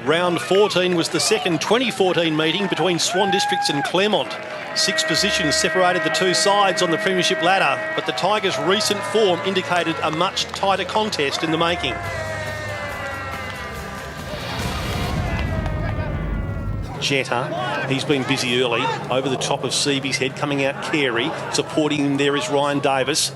Round 14 was the second 2014 meeting between Swan Districts and Claremont. 6 positions separated the two sides on the premiership ladder, but the Tigers' recent form indicated a much tighter contest in the making. Jetta, he's been busy early, over the top of Seaby's head, coming out Carey. Supporting him there is Ryan Davis.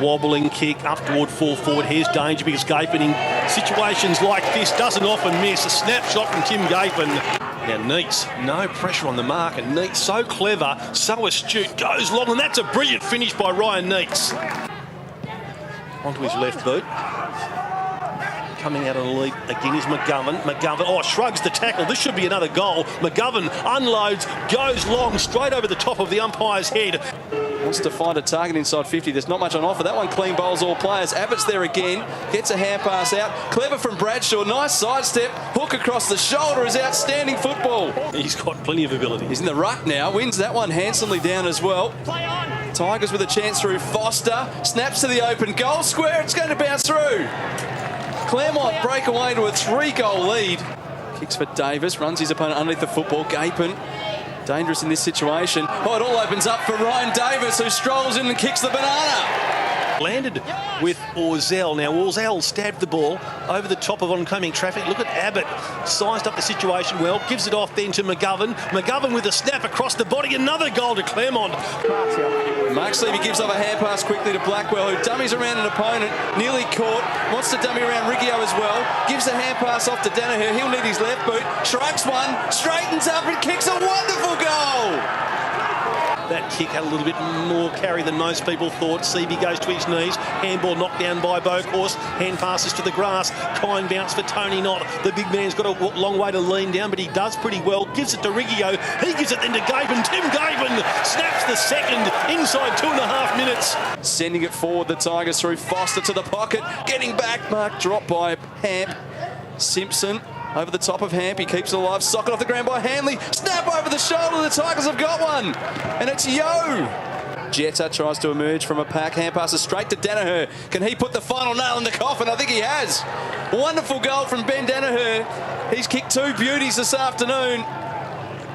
Wobbling kick up toward full forward. Here's danger because Gapin in situations like this doesn't often miss. A snapshot from Tim Gapin. Now Neats, no pressure on the mark, and Neats so clever, so astute, goes long, and that's a brilliant finish by Ryan Neats. Onto his left boot. Coming out of the lead again is McGovern. McGovern, shrugs the tackle. This should be another goal. McGovern unloads, goes long, straight over the top of the umpire's head. Wants to find a target inside 50. There's not much on offer. That one clean bowls all players. Abbott's there again. Gets a hand pass out. Clever from Bradshaw. Nice sidestep. Hook across the shoulder is outstanding football. He's got plenty of ability. He's in the ruck now. Wins that one handsomely down as well. Tigers with a chance through Foster. Snaps to the open goal square. It's going to bounce through. Claremont break away to a 3-goal lead. Kicks for Davis. Runs his opponent underneath the football. Gapin. Dangerous in this situation. It all opens up for Ryan Davis, who strolls in and kicks the banana. Landed with Orzell. Now Orzell stabbed the ball over the top of oncoming traffic. Look at Abbott. Sized up the situation well. Gives it off then to McGovern. McGovern with a snap across the body. Another goal to Claremont. Mark Sleevey gives up a hand pass quickly to Blackwell, who dummies around an opponent. Nearly caught. Wants to dummy around Riggio as well. Gives a hand pass off to Danaher. He'll need his left boot. Shrugs one. Straightens up and kicks a wonderful goal. That kick had a little bit more carry than most people thought. Seaby goes to his knees. Handball knocked down by Bokhorst. Hand passes to the grass. Kind bounce for Tony Knott. The big man's got a long way to lean down, but he does pretty well. Gives it to Riggio. He gives it then to Gapin. Tim Gapin snaps the second inside 2.5 minutes. Sending it forward, the Tigers through Foster to the pocket. Getting back. Mark dropped by Hamp. Simpson. Over the top of Hamp, he keeps it alive. Socket off the ground by Hanley. Snap over the shoulder. The Tigers have got one. And it's Yo. Jetta tries to emerge from a pack. Hand passes straight to Danaher. Can he put the final nail in the coffin? I think he has. Wonderful goal from Ben Danaher. He's kicked 2 beauties this afternoon.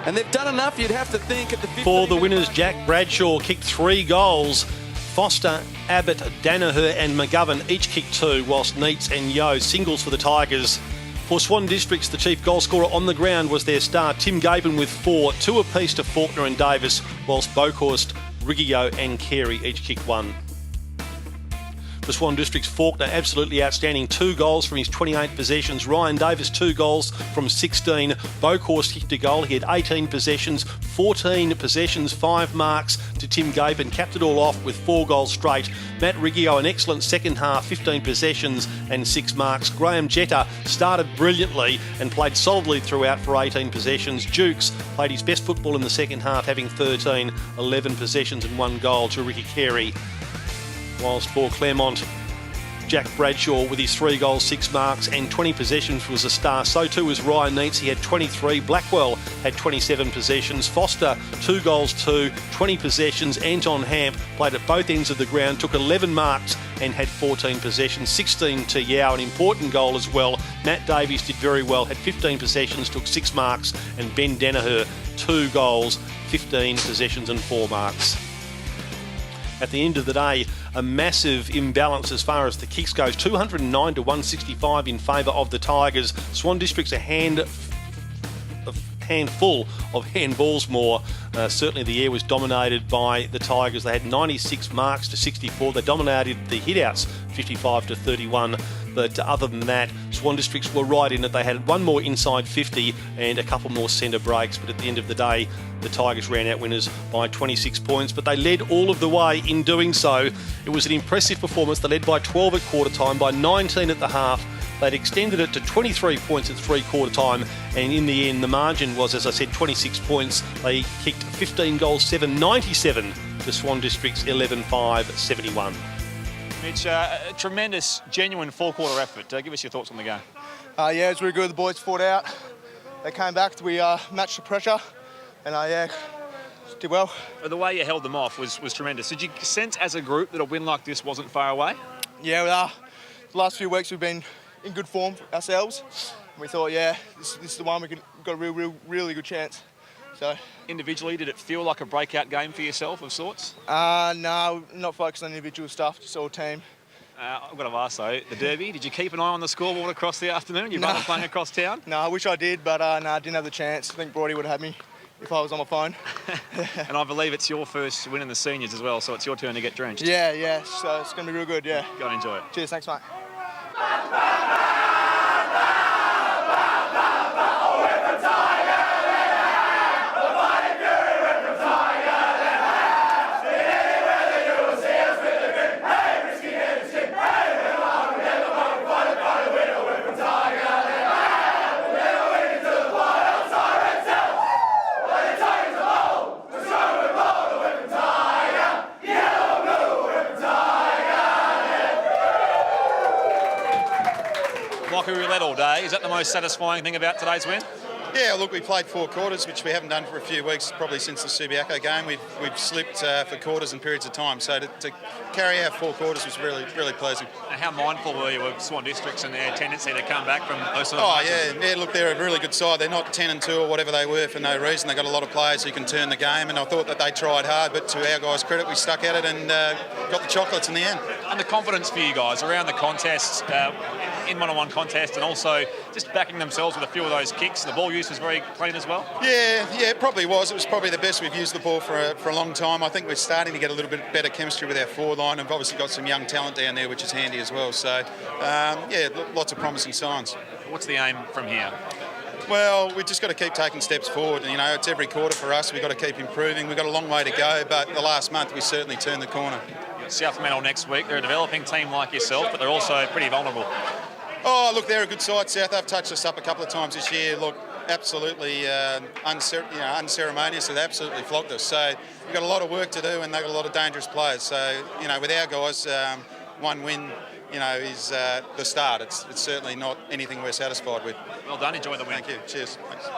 And they've done enough, you'd have to think, at the 15th. For the winners, Jack Bradshaw kicked 3 goals. Foster, Abbott, Danaher and McGovern each kicked 2, whilst Neats and Yo singles for the Tigers. For Swan Districts, the chief goal scorer on the ground was their star, Tim Gapin, with 4, 2 apiece to Faulkner and Davis, whilst Bokhorst, Riggio and Carey each kicked 1. For Swan Districts, Faulkner absolutely outstanding, 2 goals from his 28 possessions. Ryan Davis 2 goals from 16. Bokhorst kicked a goal. He had 18 possessions, 14 possessions, 5 marks to Tim Gapin. Capped it all off with 4 goals straight. Matt Riggio, an excellent second half, 15 possessions and 6 marks. Graham Jetta started brilliantly and played solidly throughout for 18 possessions. Jukes played his best football in the second half, having 13, 11 possessions and 1 goal to Ricky Carey. Whilst for Claremont, Jack Bradshaw with his 3 goals, 6 marks and 20 possessions was a star. So too was Ryan Neats. He had 23. Blackwell had 27 possessions. Foster, 2 goals, 20 possessions. Anton Hamp played at both ends of the ground, took 11 marks and had 14 possessions. 16 to Yao, an important goal as well. Matt Davies did very well, had 15 possessions, took 6 marks. And Ben Danaher, 2 goals, 15 possessions and 4 marks. At the end of the day, a massive imbalance as far as the kicks goes. 209 to 165 in favour of the Tigers. Swan District's a handful of handballs more. Certainly the air was dominated by the Tigers. They had 96 marks to 64. They dominated the hitouts 55 to 31. But other than that, Swan Districts were right in it. They had 1 more inside 50 and a couple more centre breaks. But at the end of the day, the Tigers ran out winners by 26 points. But they led all of the way in doing so. It was an impressive performance. They led by 12 at quarter time, by 19 at the half. They'd extended it to 23 points at 3/4 time, and in the end the margin was, as I said, 26 points. They kicked 15 goals, 797 to Swan District's 11-5, 71. Mitch, a tremendous, genuine 4-quarter effort. Give us your thoughts on the game. Yeah, it was really good. The boys fought out. They came back. We matched the pressure, and did well. The way you held them off was tremendous. Did you sense as a group that a win like this wasn't far away? Yeah, the last few weeks we've been in good form ourselves. And we thought, yeah, this is the one we got a really good chance. So. Individually, did it feel like a breakout game for yourself of sorts? No, not focused on individual stuff, just all team. I've got to ask though, the Derby, did you keep an eye on the scoreboard across the afternoon? You're playing across town? No, I wish I did, but no, I didn't have the chance. I think Brody would have had me if I was on my phone. And I believe it's your first win in the seniors as well, so it's your turn to get drenched. Yeah, so it's going to be real good, yeah. Go and enjoy it. Cheers, thanks, mate. Michael, we were led all day. Is that the most satisfying thing about today's win? Yeah, look, we played 4 quarters, which we haven't done for a few weeks, probably since the Subiaco game. We've slipped for quarters and periods of time, so to carry out 4 quarters was really pleasing. And how mindful were you of Swan Districts and their tendency to come back from those sort of yeah, look, they're a really good side. They're not 10-2 or whatever they were for no reason. They've got a lot of players who can turn the game, and I thought that they tried hard, but to our guys' credit, we stuck at it and got the chocolates in the end. And the confidence for you guys around the contests, in one-on-one contest, and also just backing themselves with a few of those kicks. The ball use was very clean as well. Yeah, it probably was. It was probably the best we've used the ball for a long time. I think we're starting to get a little bit better chemistry with our forward line. We've obviously got some young talent down there, which is handy as well. So, lots of promising signs. What's the aim from here? Well, we've just got to keep taking steps forward. You know, it's every quarter for us. We've got to keep improving. We've got a long way to go, but the last month we certainly turned the corner. South Fremantle next week. They're a developing team like yourself, but they're also pretty vulnerable. Oh, look, they're a good side, South. They've touched us up a couple of times this year. Look, absolutely unceremonious. They absolutely flogged us. So we've got a lot of work to do, and they've got a lot of dangerous players. So, with our guys, one win, is the start. It's certainly not anything we're satisfied with. Well done. Enjoy the win. Thank you. Cheers. Thanks.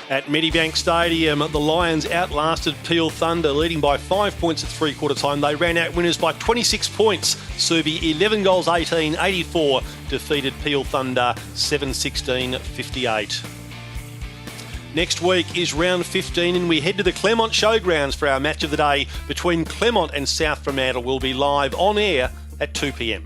At Medibank Stadium, the Lions outlasted Peel Thunder, leading by 5 points at three-quarter time. They ran out winners by 26 points. Subi, 11 goals, 18, 84, defeated Peel Thunder 7-16, 58. Next week is round 15 and we head to the Claremont Showgrounds for our match of the day between Claremont and South Fremantle. We'll be live on air at 2 p.m.